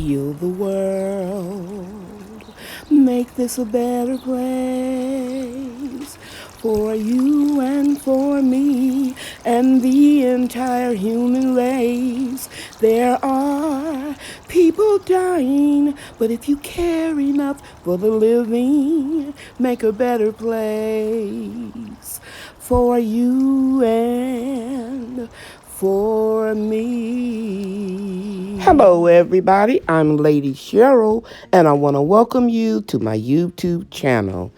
heal the world, make this a better place for you and for me and the entire human race. There are people dying, but if you care enough for the living, make a better place for you and for me. Hello, everybody. I'm Lady Cheryl, and I want to welcome you to my YouTube channel.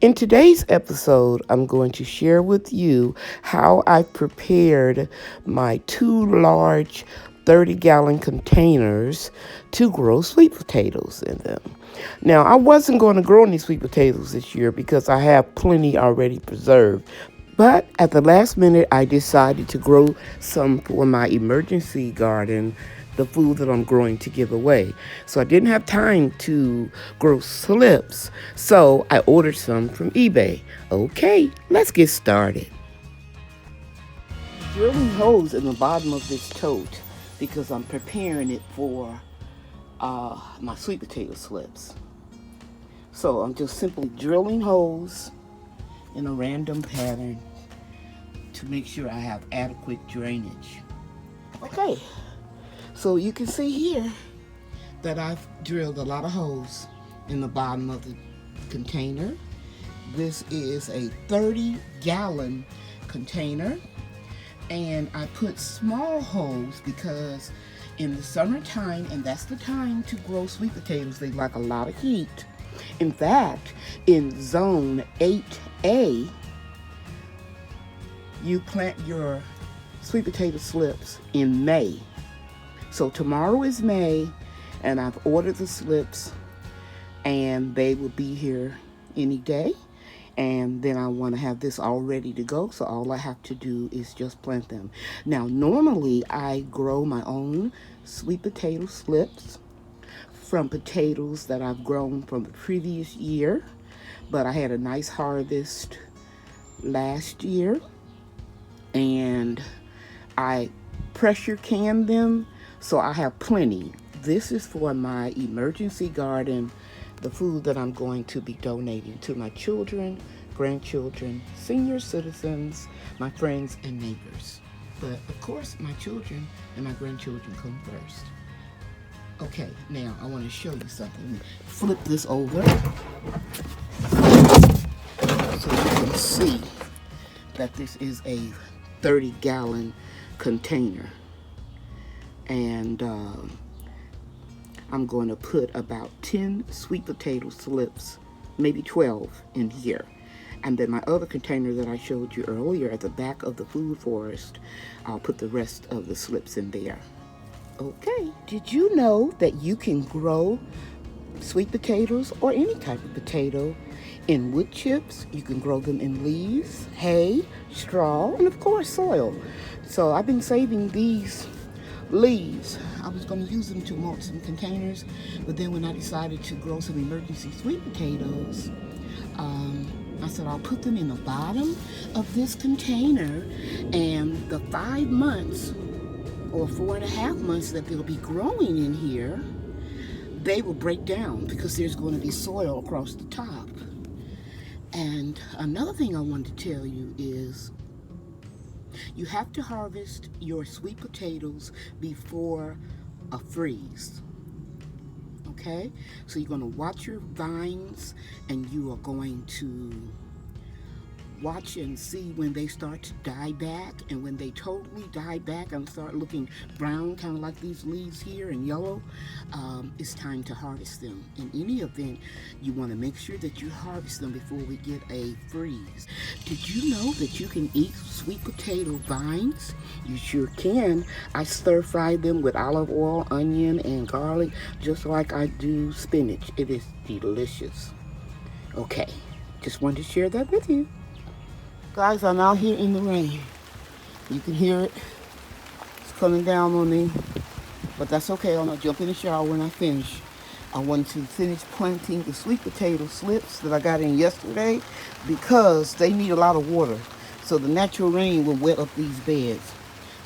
In today's episode, I'm going to share with you how I prepared my 2 large 30-gallon containers to grow sweet potatoes in them. Now, I wasn't going to grow any sweet potatoes this year because I have plenty already preserved. But at the last minute, I decided to grow some for my emergency garden, the food that I'm growing to give away. So I didn't have time to grow slips, so I ordered some from eBay. Okay, let's get started. Drilling holes in the bottom of this tote because I'm preparing it for my sweet potato slips. So I'm just simply drilling holes in a random pattern to make sure I have adequate drainage. Okay, so you can see here that I've drilled a lot of holes in the bottom of the container. This is a 30-gallon container, and I put small holes because in the summertime, and that's the time to grow sweet potatoes, they like a lot of heat. In fact, in zone 8A, you plant your sweet potato slips in May. So tomorrow is May, and I've ordered the slips, and they will be here any day. And then I want to have this all ready to go, so all I have to do is just plant them. Now, normally I grow my own sweet potato slips from potatoes that I've grown from the previous year, but I had a nice harvest last year, and I pressure canned them, so I have plenty. This is for my emergency garden, the food that I'm going to be donating to my children, grandchildren, senior citizens, my friends, and neighbors. But of course, my children and my grandchildren come first. Okay, now I want to show you something. Flip this over so you can see that this is a 30-gallon container. And I'm going to put about 10 sweet potato slips, maybe 12 in here. And then my other container that I showed you earlier at the back of the food forest, I'll put the rest of the slips in there. Okay, did you know that you can grow sweet potatoes or any type of potato in wood chips? You can grow them in leaves, hay, straw, and of course soil. So I've been saving these leaves. I was going to use them to mulch some containers, but then when I decided to grow some emergency sweet potatoes, I said I'll put them in the bottom of this container, and the 5 months or 4.5 months that they'll be growing in here, they will break down because there's going to be soil across the top. And another thing I wanted to tell you is you have to harvest your sweet potatoes before a freeze. Okay? So you're going to watch your vines, and you are going to watch and see when they start to die back, and when they totally die back and start looking brown, kind of like these leaves here, and yellow, it's time to harvest them. In any event, you want to make sure that you harvest them before we get a freeze. Did you know that you can eat sweet potato vines? You sure can. I stir fry them with olive oil, onion, and garlic, just like I do spinach. It is delicious. Okay, just wanted to share that with you. Guys, I'm out here in the rain. You can hear it. It's coming down on me. But that's okay. I'm going to jump in the shower when I finish. I want to finish planting the sweet potato slips that I got in yesterday because they need a lot of water. So the natural rain will wet up these beds.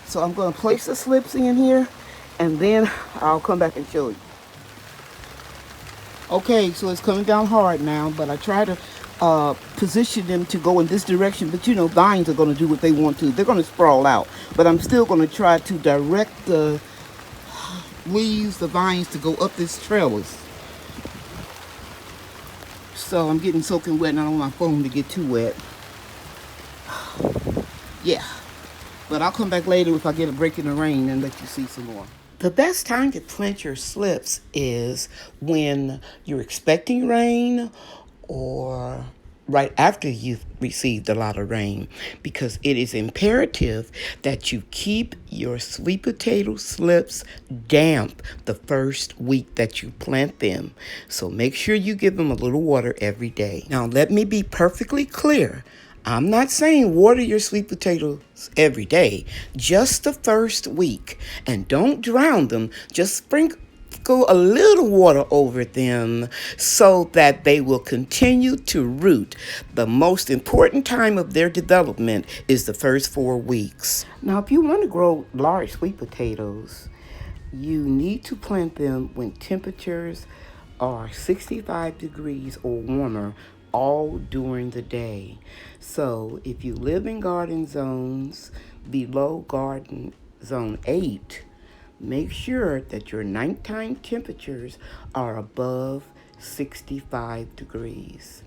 So I'm going to place the slips in here, and then I'll come back and show you. Okay, so it's coming down hard now, but I try to position them to go in this direction. But you know, vines are going to do what they want to. They're going to sprawl out. But I'm still going to try to direct the leaves, the vines, to go up this trellis. So I'm getting soaking wet, and I don't want my phone to get too wet. Yeah. But I'll come back later if I get a break in the rain and let you see some more. The best time to plant your slips is when you're expecting rain or right after you've received a lot of rain, because it is imperative that you keep your sweet potato slips damp the first week that you plant them. So make sure you give them a little water every day. Now let me be perfectly clear. I'm not saying water your sweet potatoes every day, just the first week. And don't drown them, just sprinkle a little water over them so that they will continue to root. The most important time of their development is the first 4 weeks. Now, if you want to grow large sweet potatoes, you need to plant them when temperatures are 65 degrees or warmer all during the day. So if you live in garden zones below garden zone 8, make sure that your nighttime temperatures are above 65 degrees.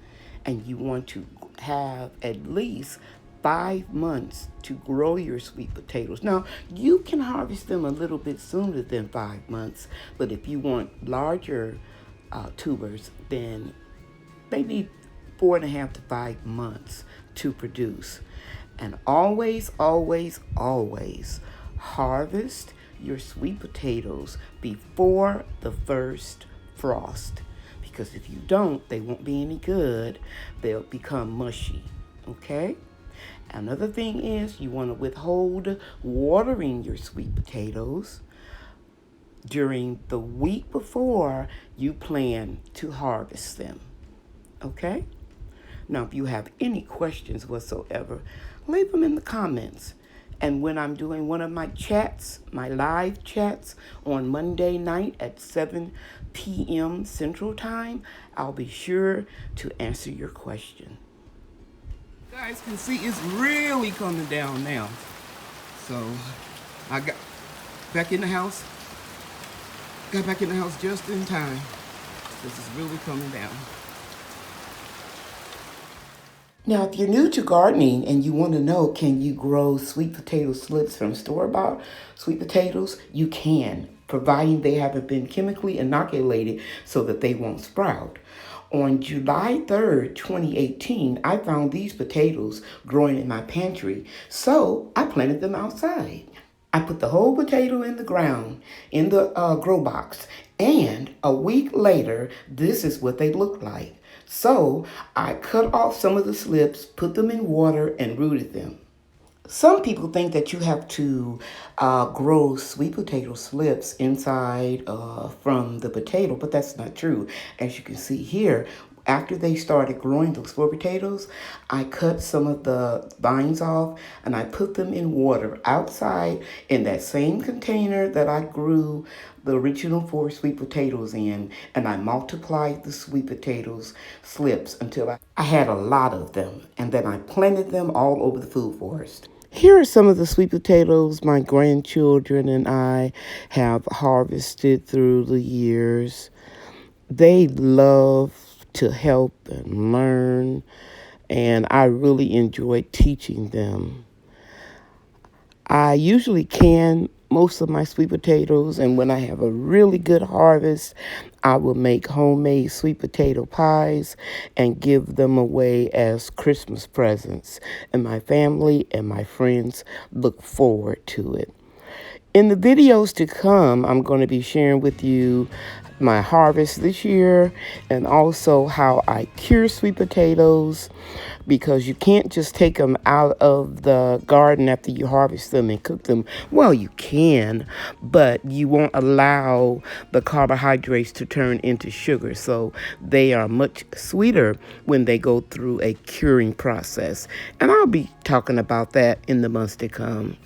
And you want to have at least 5 months to grow your sweet potatoes. Now, you can harvest them a little bit sooner than 5 months, but if you want larger tubers, then they need 4.5 to 5 months to produce. And always, always, always harvest your sweet potatoes before the first frost, because if you don't, they won't be any good. They'll become mushy. Okay? Another thing is you want to withhold watering your sweet potatoes during the week before you plan to harvest them. Okay? Now, if you have any questions whatsoever, leave them in the comments. And when I'm doing one of my chats, my live chats on Monday night at 7 p.m. Central Time, I'll be sure to answer your question. You guys can see it's really coming down now. So I got back in the house. Got back in the house just in time. This is really coming down. Now, if you're new to gardening and you want to know, can you grow sweet potato slips from store-bought sweet potatoes? You can, providing they haven't been chemically inoculated so that they won't sprout. On July 3rd, 2018, I found these potatoes growing in my pantry, so I planted them outside. I put the whole potato in the ground, in the grow box, and a week later, this is what they look like. So I cut off some of the slips, put them in water, and rooted them. Some people think that you have to grow sweet potato slips inside from the potato, but that's not true. As you can see here, after they started growing those sweet potatoes, I cut some of the vines off and I put them in water outside in that same container that I grew the original 4 sweet potatoes in, and I multiplied the sweet potatoes slips until I had a lot of them, and then I planted them all over the food forest. Here are some of the sweet potatoes my grandchildren and I have harvested through the years. They love to help and learn, and I really enjoy teaching them. I usually can most of my sweet potatoes, and when I have a really good harvest, I will make homemade sweet potato pies and give them away as Christmas presents. And my family and my friends look forward to it. In the videos to come, I'm going to be sharing with you my harvest this year and also how I cure sweet potatoes, because you can't just take them out of the garden after you harvest them and cook them. Well, you can, but you won't allow the carbohydrates to turn into sugar, so they are much sweeter when they go through a curing process. And I'll be talking about that in the months to come.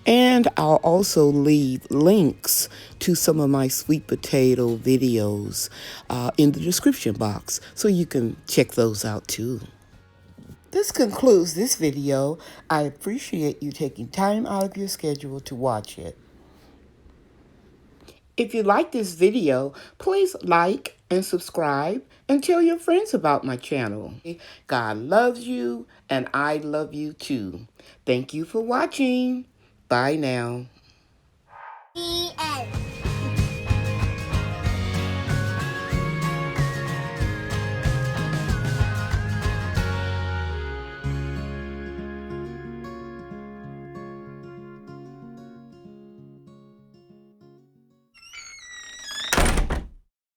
And I'll also leave links to some of my sweet potato videos in the description box, so you can check those out too. This concludes this video. I appreciate you taking time out of your schedule to watch it. If you like this video, please like and subscribe and tell your friends about my channel. God loves you and I love you too. Thank you for watching. Bye now. The end.